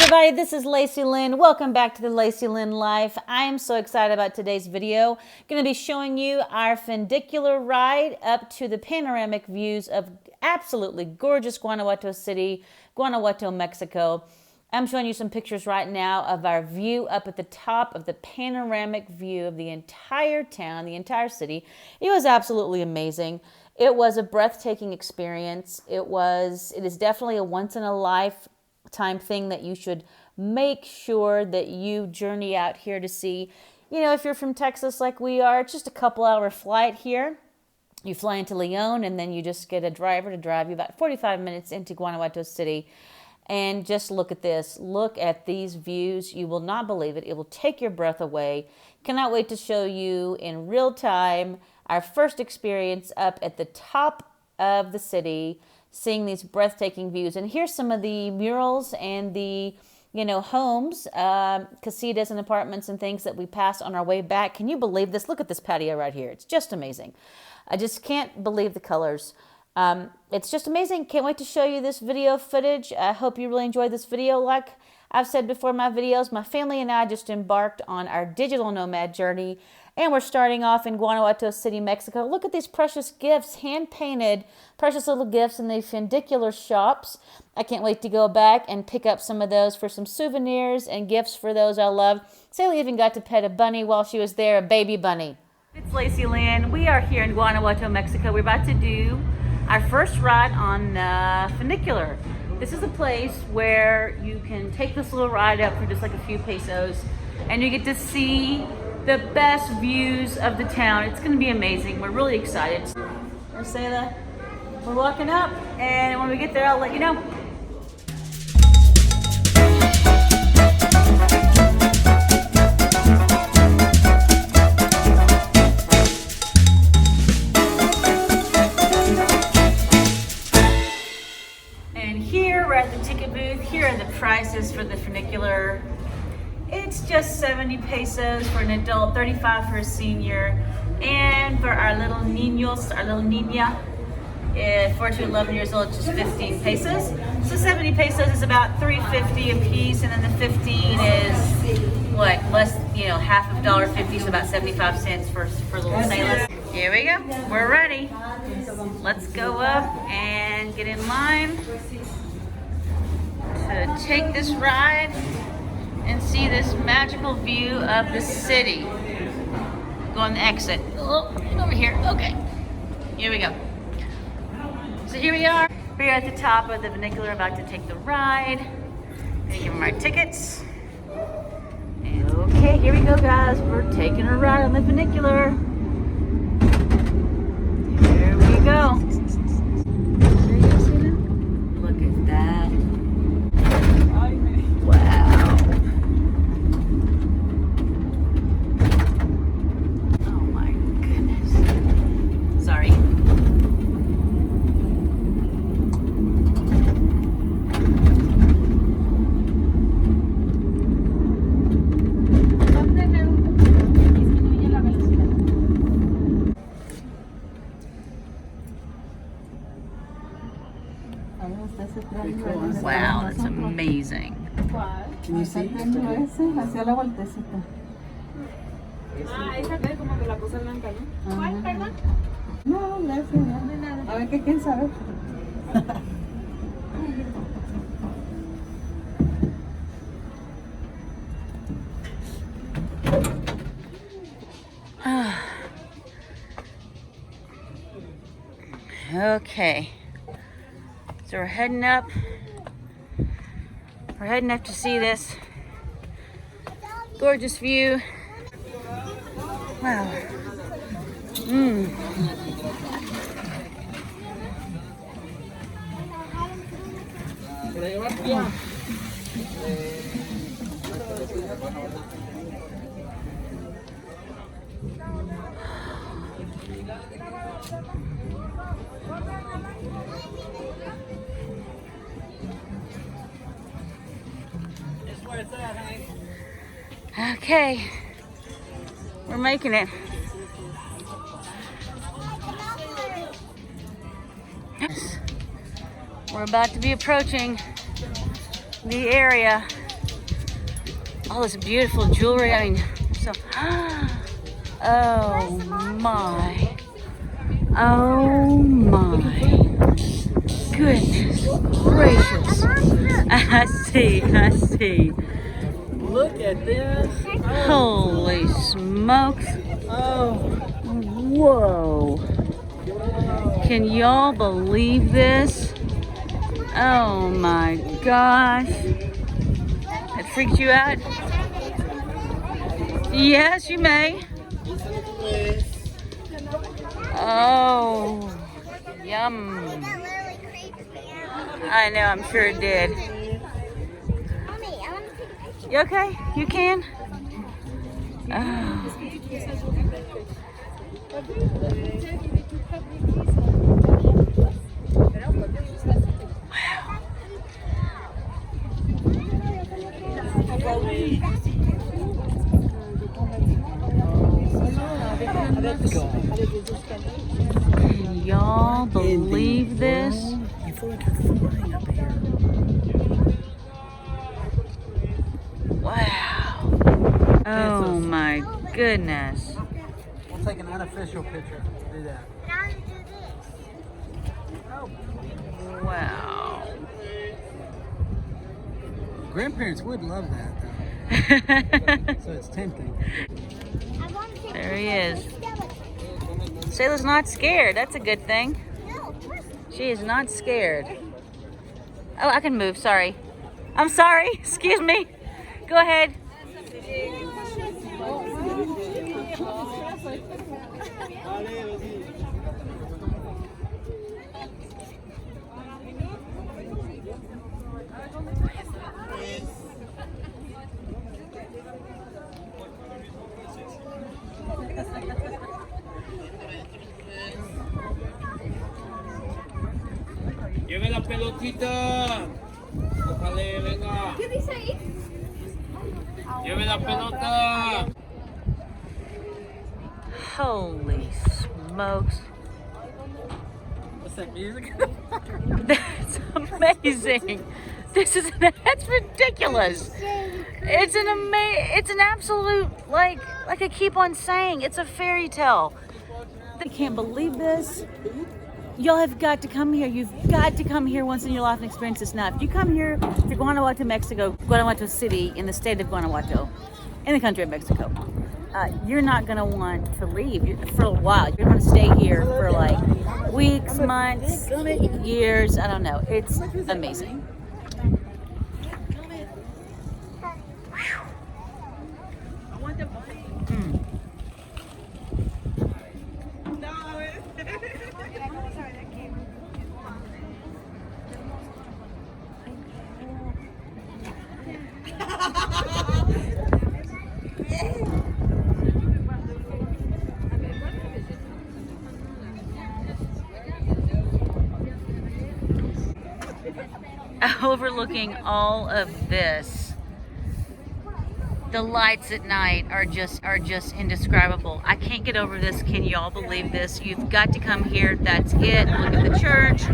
everybody, this is Lacey Lynn. Welcome back to the Lacey Lynn Life. I am so excited about today's video. Going to be showing you our funicular ride up to the panoramic views of absolutely gorgeous Guanajuato City, Guanajuato, Mexico. I'm showing you some pictures right now of our view up at the top of the panoramic view of the entire town, the entire city. It was absolutely amazing. It was a breathtaking experience. It is definitely a once in a lifetime thing that you should make sure that you journey out here to see. You know, if you're from Texas like we are, it's just a couple-hour flight here. You fly into Leon and then you just get a driver to drive you about 45 minutes into Guanajuato City. And just look at this. Look at these views. You will not believe it. It will take your breath away. Cannot wait to show you in real time our first experience up at the top of the city, seeing these breathtaking views. And here's some of the murals and the, homes, casitas and apartments and things that we passed on our way back. Can you believe this? Look at this patio right here. It's just amazing. I just can't believe the colors. It's just amazing. Can't wait to show you this video footage. I hope you really enjoyed this video. Like I've said before in my videos, my family and I just embarked on our digital nomad journey, and we're starting off in Guanajuato City, Mexico. Look at these precious gifts, hand-painted, precious little gifts in the funicular shops. I can't wait to go back and pick up some of those for some souvenirs and gifts for those I love. Sally even got to pet a bunny while she was there, a baby bunny. It's Lacey Lynn. We are here in Guanajuato, Mexico. We're about to do our first ride on funicular. This is a place where you can take this little ride up for just like a few pesos, and you get to see the best views of the town. It's going to be amazing. We're really excited. Marcela, we're walking up, and when we get there, I'll let you know. Here are the prices for the funicular. It's just 70 pesos for an adult, 35 for a senior, and for our little niños, our little niña, 4 to 11 years old, just 15 pesos. So 70 pesos is about $3.50 a piece, and then the 15 is what, less, half of $1.50, so about 75 cents for little sailors. Here we go. We're ready. Let's go up and get in line to take this ride and see this magical view of the city. Go on the exit. Oh, over here. Okay. Here we go. So here we are. We're at the top of the funicular, about to take the ride. Gonna give them our tickets. And okay, here we go, guys. We're taking a ride on the funicular. Here we go. Look at that. Wow. Oh my goodness. Sorry. Wow, that's amazing. Can you see? Hacia la vueltecita. Esa que es como que la cosa blanca, ¿no? ¿Cuál, perdón? No, no. A ver qué quién sabe. Okay. So we're heading up. We're heading up to see this gorgeous view. Wow. Okay, we're making it. We're about to be approaching the area all this beautiful jewelry. I mean, so, oh my. Oh my goodness gracious. I see. Look at this. Holy smokes. Oh. Whoa. Can y'all believe this? Oh my gosh. It freaked you out? Yes, you may. Oh, yum. I know, I'm sure it did. You okay? You can? Oh. Can y'all believe this? You feel like you're flying up here. Wow. Oh my goodness. We'll take an unofficial picture. Do that. Wow. Grandparents would love that, though. So it's tempting. There he is. Sayla's not scared. That's a good thing. She is not scared. Oh, I can move. Sorry. I'm sorry. Excuse me. Go ahead. Lleve la pelotita. Ojalá venga. ¿Qué dice ahí? Lleve la pelota. Holy smokes. What's that music? That's amazing. That's ridiculous. It's an absolute, like I keep on saying, it's a fairy tale. I can't believe this. Y'all have got to come here. You've got to come here once in your life and experience this now. If you come here to Guanajuato, Mexico, Guanajuato City, in the state of Guanajuato, in the country of Mexico, you're not going to want to leave for a while. You're going to stay here for like weeks, months, years. I don't know. It's amazing. Overlooking all of this, the lights at night are just indescribable. I can't get over this. Can y'all believe this? You've got to come here. That's it. Look at the church.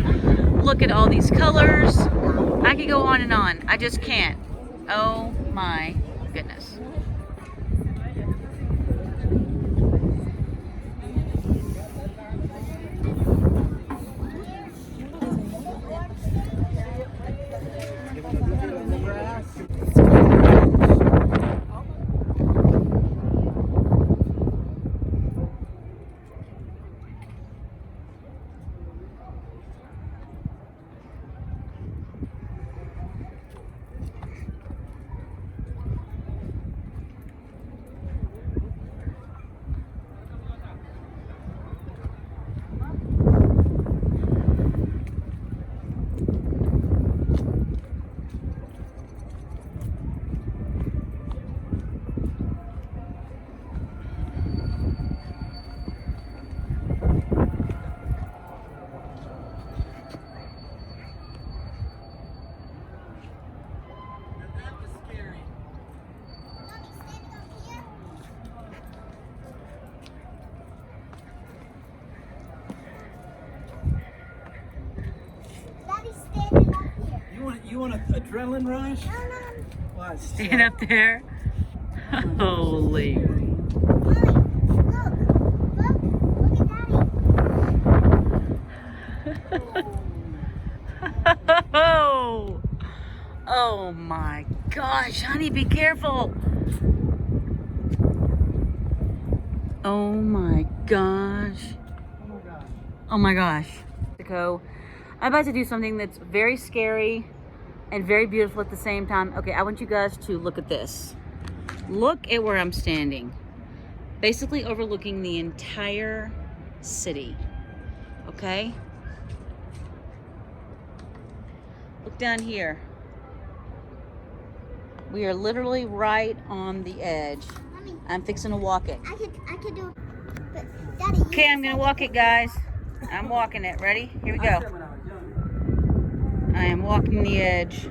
Look at all these colors. I could go on and on. I just can't. Oh my goodness. You want an adrenaline rush? Stand up there. Holy. Oh, oh my gosh, honey, be careful. Oh my gosh. Oh my gosh. Mexico. I'm about to do something that's very scary and very beautiful at the same time. Okay, I want you guys to look at this. Look at where I'm standing. Basically overlooking the entire city. Okay? Look down here. We are literally right on the edge. Mommy, I'm fixing to walk it. I could do it. But Daddy, Okay, I'm gonna walk it, guys. I'm walking it. Ready? Here we go. I am walking the edge.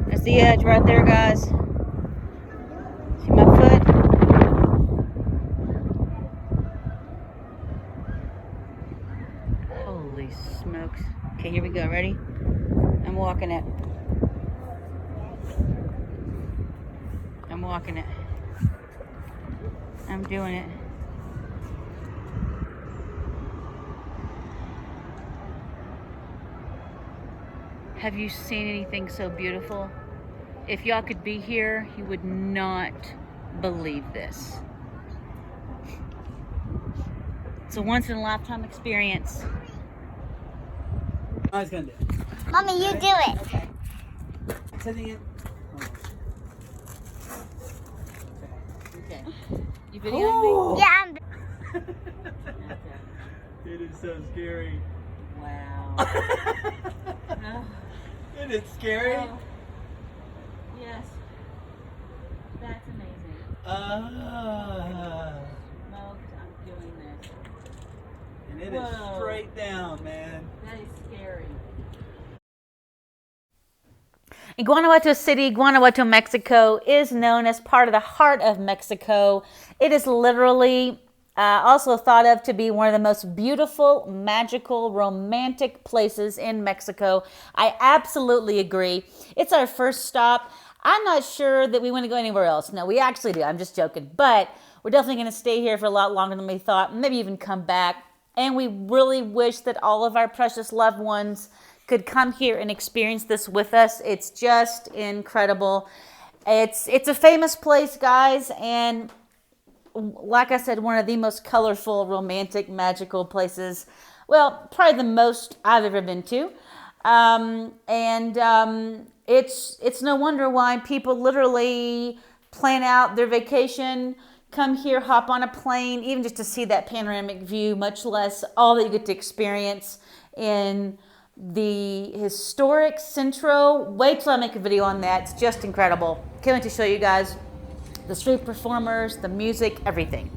That's the edge right there, guys. See my foot? Holy smokes. Okay, here we go. Ready? I'm walking it. I'm walking it. I'm doing it. Have you seen anything so beautiful? If y'all could be here, you would not believe this. It's a once in a lifetime experience. I was gonna do it. Mommy, you do it. Sitting in. Okay. You videoing me? Yeah, I'm. It is so scary. Wow. It is scary. Oh. Yes. That's amazing. Smokes, I'm doing this. And it is Whoa. straight down, man. That is scary. In Guanajuato City, Guanajuato, Mexico is known as part of the heart of Mexico. It is literally also thought of to be one of the most beautiful, magical, romantic places in Mexico. I absolutely agree. It's our first stop. I'm not sure that we want to go anywhere else. No, we actually do. I'm just joking. But we're definitely going to stay here for a lot longer than we thought, maybe even come back. And we really wish that all of our precious loved ones could come here and experience this with us. It's just incredible. It's a famous place, guys, and like I said, one of the most colorful, romantic, magical places. Well, probably the most I've ever been to. It's no wonder why people literally plan out their vacation, come here, hop on a plane, even just to see that panoramic view, much less all that you get to experience in the historic Centro. Wait till I make a video on that. It's just incredible. Can't wait to show you guys the street performers, the music, everything.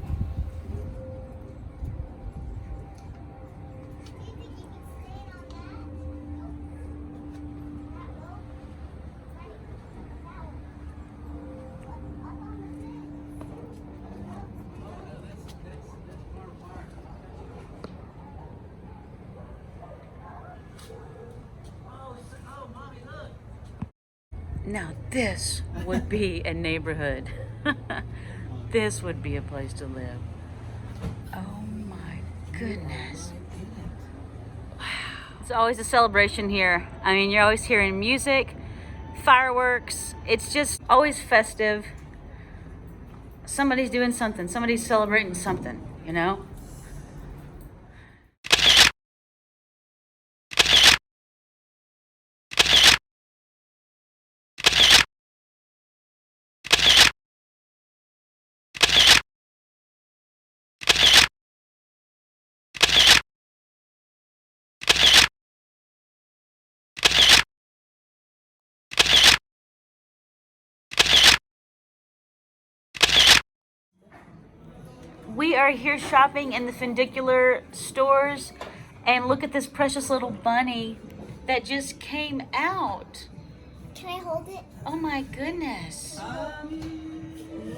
Now this would be a neighborhood. This would be a place to live. Oh my goodness. Wow. It's always a celebration here. I mean, you're always hearing music, fireworks. It's just always festive. Somebody's doing something. Somebody's celebrating something, you know? We are here shopping in the Funicular stores, and look at this precious little bunny that just came out. Can I hold it? Oh my goodness.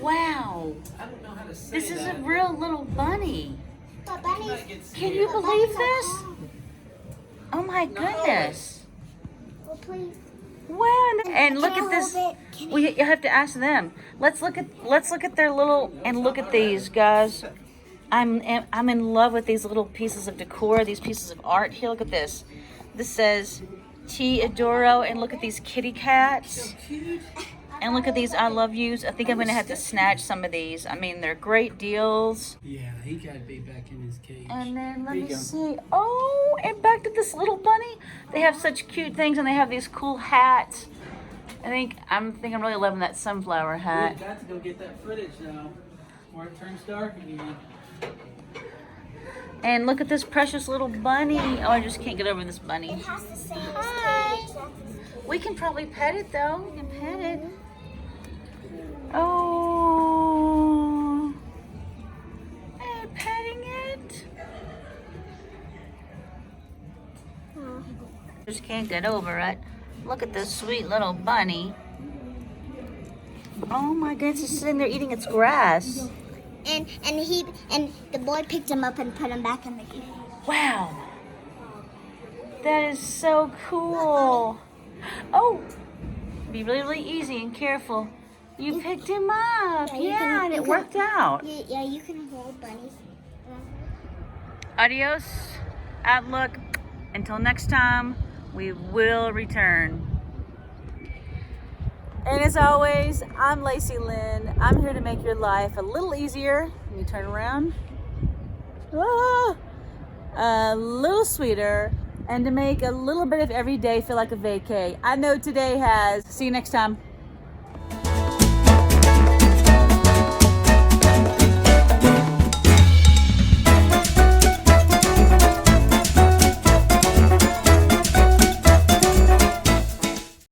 Wow. I don't know how to say This is a real little bunny. But bunnies. Can you believe this? Oh my goodness. Well, please. Wow, and look at this. You have to ask them. Let's look at their little, and look at these guys. I'm in love with these little pieces of decor, these pieces of art. Here, look at this. This says Ti Adoro, and look at these kitty cats. And look at these I love yous. I think I'm gonna have to snatch some of these. I mean, they're great deals. Yeah, he got to be back in his cage. And then let me see. Oh, and back to this little bunny. They have such cute things, and they have these cool hats. I think I'm really loving that sunflower hat. We've got to go get that footage now, before it turns dark again. And look at this precious little bunny. Oh, I just can't get over this bunny. It has the same Hi. stage. We can probably pet it though. We can pet it. Oh, I'm petting it. Just can't get over it. Look at this sweet little bunny. Oh my goodness, it's sitting there eating its grass. And the boy picked him up and put him back in the cage. Wow. That is so cool. Oh, be really, really easy and careful. You picked him up. Yeah, and it worked out. Yeah, you can hold bunnies. Adios, outlook. Until next time, we will return. And as always, I'm Lacey Lynn. I'm here to make your life a little easier. Let me turn around. A little sweeter, and to make a little bit of every day feel like a vacay. I know today has. See you next time.